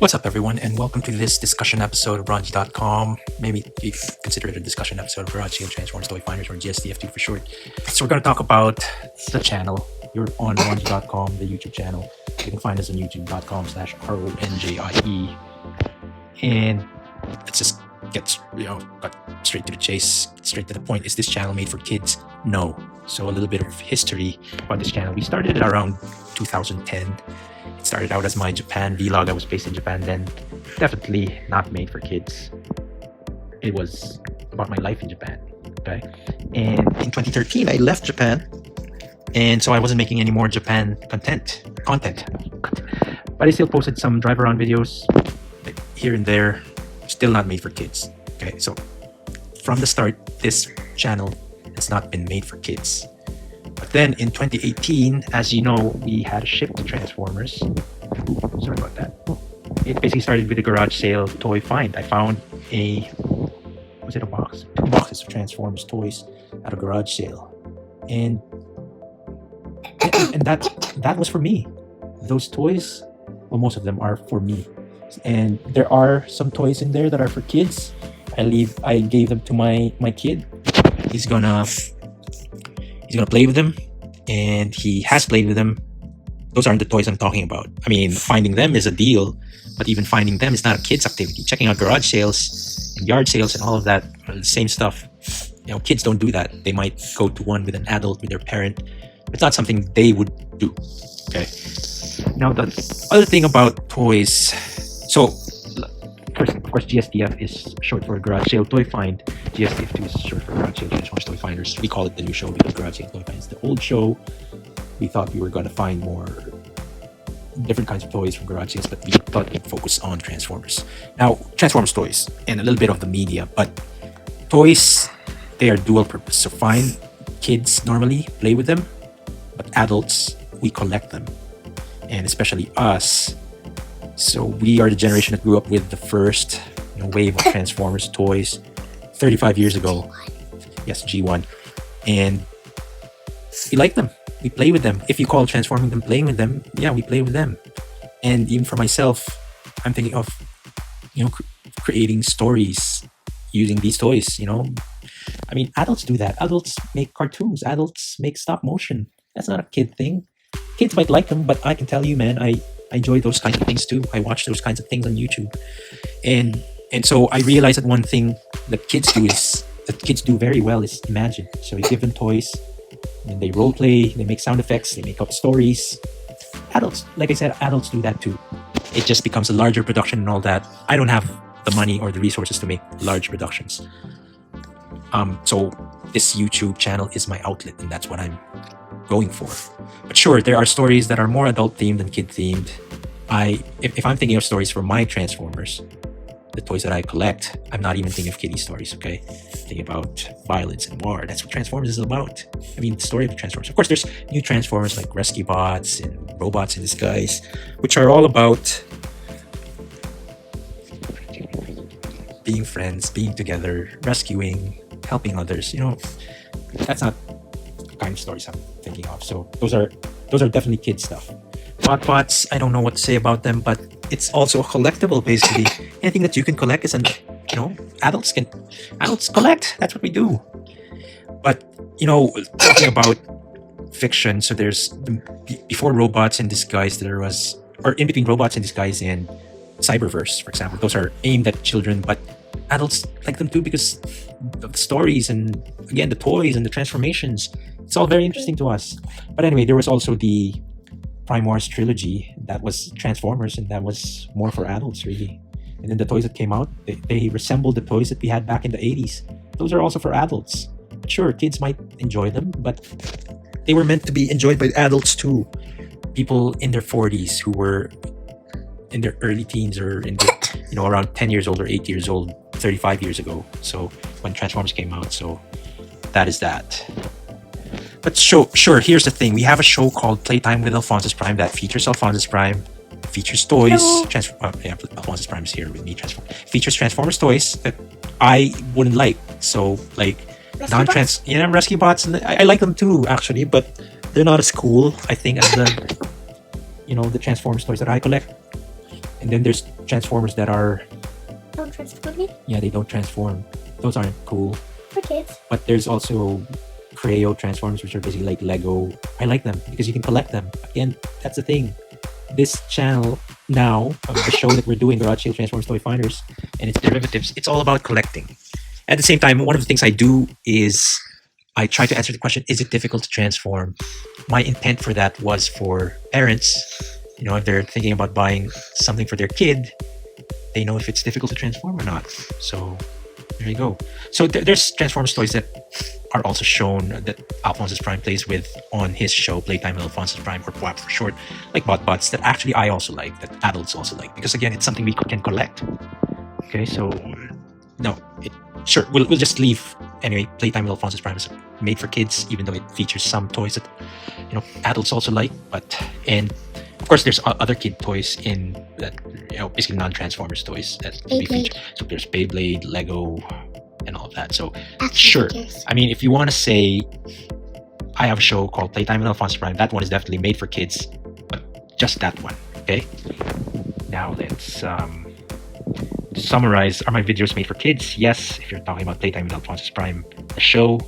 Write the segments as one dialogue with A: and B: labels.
A: What's up, everyone, and welcome to this discussion episode of RONJIE.COM. Maybe you consider it a discussion episode of Garage Sale Transformers Toy Finders, or GSTF2 for short. So we're going to talk about the channel. You're on RONJIE.COM, the YouTube channel. You can find us on youtube.com/RONJIE. And let's just get straight to the chase, straight to the point. Is this channel made for kids? No. So a little bit of history about this channel. We started it around 2010. It started out as my Japan vlog. I was based in Japan then. Definitely not made for kids. It was about my life in Japan. Okay. And in 2013, I left Japan. And so I wasn't making any more Japan content. But I still posted some drive around videos like here and there. Still not made for kids. Okay. So from the start, this channel has not been made for kids. But then in 2018, as you know, we had a shift to Transformers. Sorry about that. It basically started with a garage sale toy find. I found was it a box? 2 boxes of Transformers toys at a garage sale. And that was for me. Those toys, well, most of them are for me. And there are some toys in there that are for kids. I gave them to my kid. He's gonna play with them, and he has played with them. Those aren't the toys I'm talking about. I mean, finding them is a deal, but even finding them is not a kid's activity. Checking out garage sales and yard sales and all of that are the same stuff. You know, kids don't do that. They might go to one with an adult, with their parent. It's not something they would do. Okay. Now, the other thing about toys. So, of course, GSTF is short for Garage Sale Toy Find. GSTF2 is short for Garage Sale Transformers Toy Finders. We call it the new show because Garage Sale Toy Finders. The old show, we thought we were going to find more different kinds of toys from garage sales, but we thought we'd focus on Transformers. Now, Transformers toys and a little bit of the media, but toys, they are dual purpose. So fine, kids normally play with them, but adults, we collect them. And especially us. So we are the generation that grew up with the first wave of Transformers toys 35 years ago. Yes, G1. And we like them. We play with them. If you call transforming them playing with them, yeah, we play with them. And even for myself, I'm thinking of, creating stories using these toys, I mean, adults do that. Adults make cartoons. Adults make stop motion. That's not a kid thing. Kids might like them, but I can tell you, man, I enjoy those kinds of things too. I watch those kinds of things on YouTube. And so I realized that one thing that kids do very well is imagine. So you give them toys and they role play, they make sound effects, they make up stories. Adults, like I said, adults do that too. It just becomes a larger production and all that. I don't have the money or the resources to make large productions. So this YouTube channel is my outlet, and that's what I'm going for. But sure, there are stories that are more adult themed than kid themed. If I'm thinking of stories for my Transformers, the toys that I collect, I'm not even thinking of kiddie stories, okay? Thinking about violence and war. That's what Transformers is about. I mean, the story of the Transformers. Of course, there's new Transformers like Rescue Bots and Robots in Disguise, which are all about being friends, being together, rescuing, helping others. That's not the kind of stories I'm thinking of. So those are definitely kid stuff. Bots, I don't know what to say about them, but it's also a collectible basically. Anything that you can collect is adults collect. That's what we do. But talking about fiction, so there's before Robots in Disguise, or in between Robots in Disguise and Cyberverse, for example. Those are aimed at children, but adults like them too because of the stories and again the toys and the transformations. It's all very interesting to us. But anyway, there was also the Prime Wars trilogy that was Transformers, and that was more for adults really. And then the toys that came out, they resembled the toys that we had back in the 80s. Those are also for adults. But sure, kids might enjoy them, but they were meant to be enjoyed by adults too. People in their 40s who were in their early teens or in their, around 10 years old or 8 years old 35 years ago. So when Transformers came out, so that is that. But sure, here's the thing. We have a show called Playtime with Alphonsus Prime that features Alphonsus Prime, features toys. Alphonsus Prime is here with me. Features Transformers toys that I wouldn't like. So like Rescue Bots. I like them too, actually, but they're not as cool, I think, as the Transformers toys that I collect. And then there's transformers that are
B: Don't transform me
A: they don't transform. Those aren't cool.
B: for kids.
A: But there's also Creo transformers, which are basically like Lego. I like them because you can collect them. Again, that's the thing. This channel now, the show that we're doing, RONJIE Transformers Toy Finders, and its derivatives, it's all about collecting. At the same time, one of the things I do is I try to answer the question, is it difficult to transform? My intent for that was for parents, if they're thinking about buying something for their kid, they know if it's difficult to transform or not. So there you go. So there's Transformers toys that are also shown that Alphonsus Prime plays with on his show, Playtime with Alphonsus Prime, or PWAP for short, like BotBots, that actually I also like, that adults also like, because again, it's something we can collect. Okay, so no, sure, we'll just leave. Anyway, Playtime with Alphonsus Prime is made for kids, even though it features some toys that adults also like. And of course, there's other kid toys in that, basically non-Transformers toys that we feature. So there's Beyblade, Lego, and all of that. So sure, I mean, if you want to say I have a show called Playtime with Alphonsus Prime, that one is definitely made for kids, but just that one. Okay. Now let's summarize. Are my videos made for kids? Yes, if you're talking about Playtime with Alphonsus Prime, the show.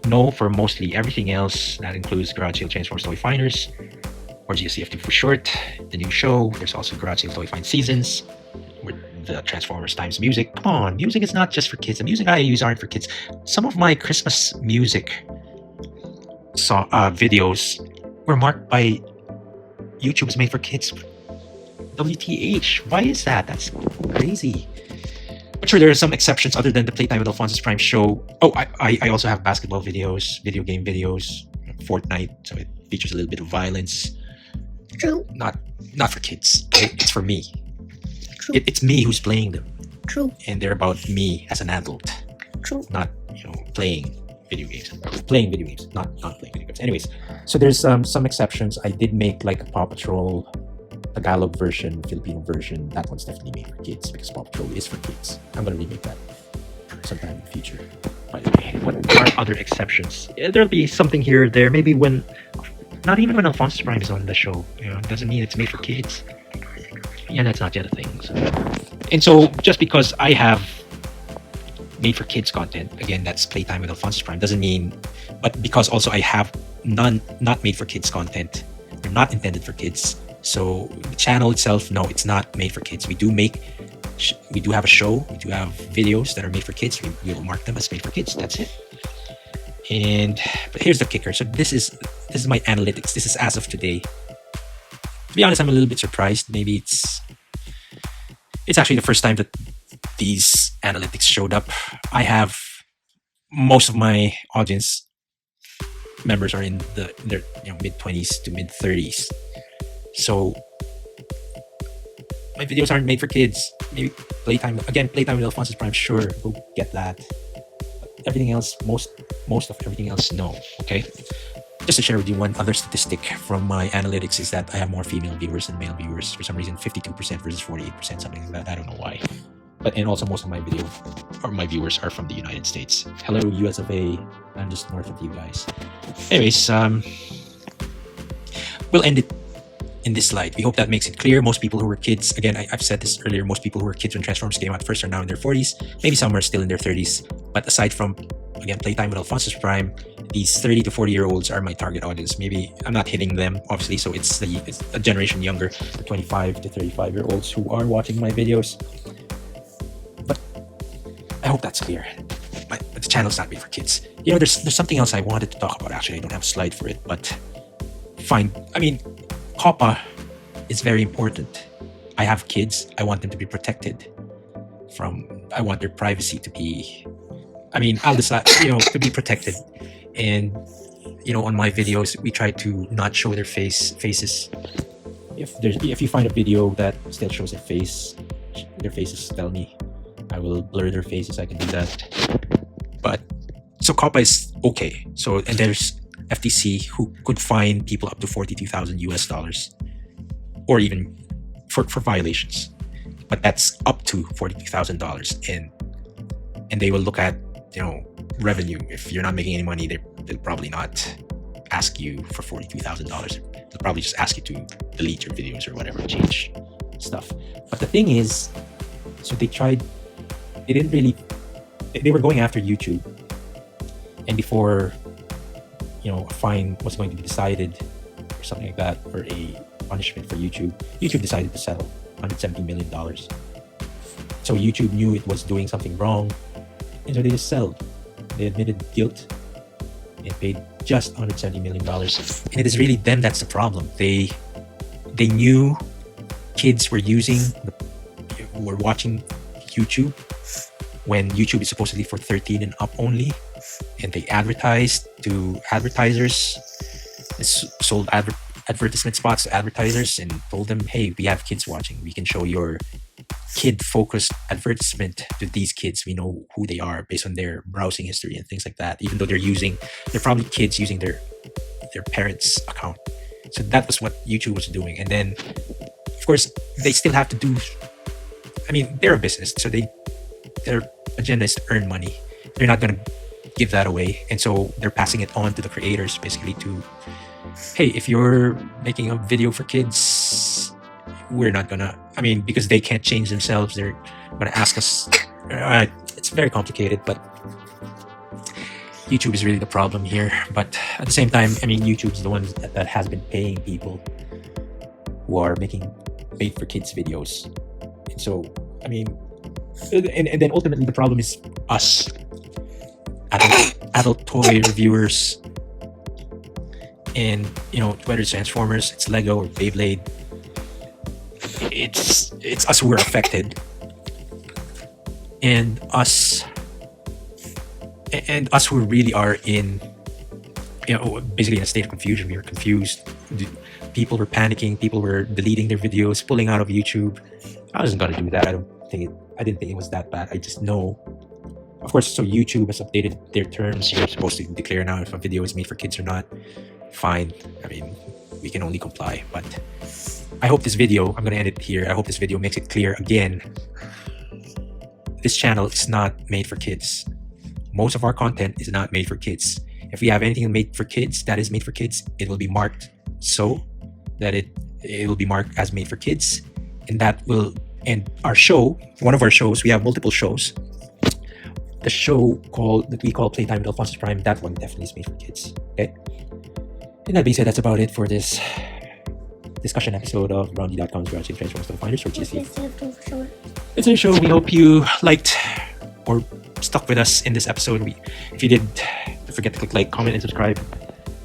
A: No, for mostly everything else. That includes RONJIE Transformers Toy Finders, or GSCFT for short, the new show. There's also RONJIE Toy Find Seasons, with the Transformers times music. Come on, music is not just for kids. The music I use aren't for kids. Some of my Christmas music videos were marked by YouTube as made for kids. WTH, why is that? That's crazy. But sure, there are some exceptions other than the Playtime with Alphonsus Prime show. Oh, I also have basketball videos, video game videos, Fortnite, so it features a little bit of violence.
B: True.
A: Not for kids. It's for me.
B: True.
A: It's me who's playing them.
B: True.
A: And they're about me as an adult.
B: True.
A: Not playing video games. Playing video games, not playing video games. Anyways, so there's some exceptions. I did make like a Paw Patrol Tagalog version, Filipino version. That one's definitely made for kids because Paw Patrol is for kids. I'm gonna remake that sometime in the future. By the way, what are other exceptions? There'll be something here or there. Maybe not even when Alphonsus Prime is on the show. It doesn't mean it's made for kids. Yeah, that's not yet a thing. And so just because I have made for kids content, again, that's Playtime with Alphonsus Prime, doesn't mean, but because also I have not made for kids content, they're not intended for kids. So the channel itself, no, it's not made for kids. We do have a show, we do have videos that are made for kids. We will mark them as made for kids. That's it. But here's the kicker. So this is my analytics. This is as of today. To be honest, I'm a little bit surprised. Maybe it's actually the first time that these analytics showed up. I have most of my audience members are in their mid-20s to mid-30s. So my videos aren't made for kids. Maybe Playtime with Alphonsus Prime, sure, go get that. But everything else, most of everything else, no. Okay. Just to share with you one other statistic from my analytics is that I have more female viewers than male viewers. For some reason, 52% versus 48%, something like that. I don't know why. And also most of my viewers are from the United States. Hello, US of A. I'm just north of you guys. Anyways, we'll end it in this slide. We hope that makes it clear. Most people who were kids, again, I've said this earlier, most people who were kids when Transformers came out first are now in their 40s. Maybe some are still in their 30s. But aside from, again, Playtime with Alphonsus Prime, these 30 to 40-year-olds are my target audience. Maybe I'm not hitting them, obviously, so it's a generation younger, the 25 to 35-year-olds who are watching my videos. But I hope that's clear. But the channel's not made for kids. There's something else I wanted to talk about. Actually, I don't have a slide for it, but fine. I mean, COPPA is very important. I have kids. I want them to be protected I want their privacy to be, I'll decide, to be protected. And, on my videos, we try to not show their faces. If you find a video that still shows their faces, tell me. I will blur their faces. I can do that. But, so COPPA is okay. So, and there's FTC who could fine people up to $42,000 or even for violations, but that's up to $42,000, and they will look at revenue. If you're not making any money, they'll probably not ask you for $42,000. They'll probably just ask you to delete your videos or whatever, change stuff. But the thing is, so they didn't really, they were going after YouTube. And before, a fine was going to be decided or something like that, or a punishment for YouTube decided to settle $170 million. So YouTube knew it was doing something wrong, and so they just settled. They admitted guilt and paid just $170 million. And it is really them that's the problem. They knew kids were watching YouTube when YouTube is supposedly for 13 and up only, and they advertised to advertisers, sold advertisement spots to advertisers, and told them, hey, we have kids watching, we can show your kid-focused advertisement to these kids. We know who they are based on their browsing history and things like that, even though they're probably kids using their parents' account. So that was what YouTube was doing. And then, of course, they still have to do, they're a business, so their agenda is to earn money. They're not going to give that away. And so they're passing it on to the creators, basically, to, hey, if you're making a video for kids, we're not gonna, because they can't change themselves, they're gonna ask us. It's very complicated, but YouTube is really the problem here. But at the same time, YouTube's the one that has been paying people who are making made for kids videos. And so, and then ultimately the problem is us, adult toy reviewers. And whether it's Transformers, it's Lego, or Beyblade, it's us who are affected, and us who really are in, basically in a state of confusion. We were confused. People were panicking. People were deleting their videos, pulling out of YouTube. I wasn't gonna do that. I didn't think it was that bad. I just know, of course. So YouTube has updated their terms. You're supposed to declare now if a video is made for kids or not. Fine. We can only comply. But I hope this video, I'm going to end it here. I hope this video makes it clear again. This channel is not made for kids. Most of our content is not made for kids. If we have anything made for kids, that is made for kids, it will be marked so that it will be marked as made for kids. And that will end our show. One of our shows, we have multiple shows. The show that we call Playtime with Alphonsus Prime, that one definitely is made for kids. Okay? And that being said, that's about it for this discussion episode of RONJIE.COM's Garage Sale Transformers to the Finders, or GSTF. It's a show. We hope you liked or stuck with us in this episode. If you did, don't forget to click like, comment, and subscribe.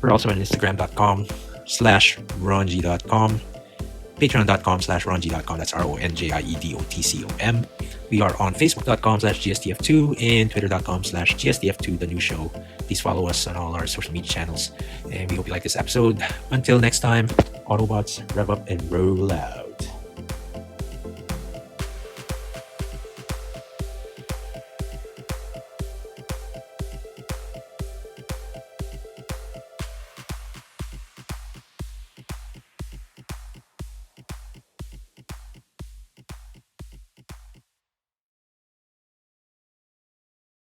A: We're also on Instagram.com/RONJIE.COM, Patreon.com/RONJIE.COM. That's RONJIEDOTCOM. We are on Facebook.com/GSTF2 and Twitter.com/GSTF2, the new show. Please follow us on all our social media channels. And we hope you like this episode. Until next time, Autobots, rev up and roll out.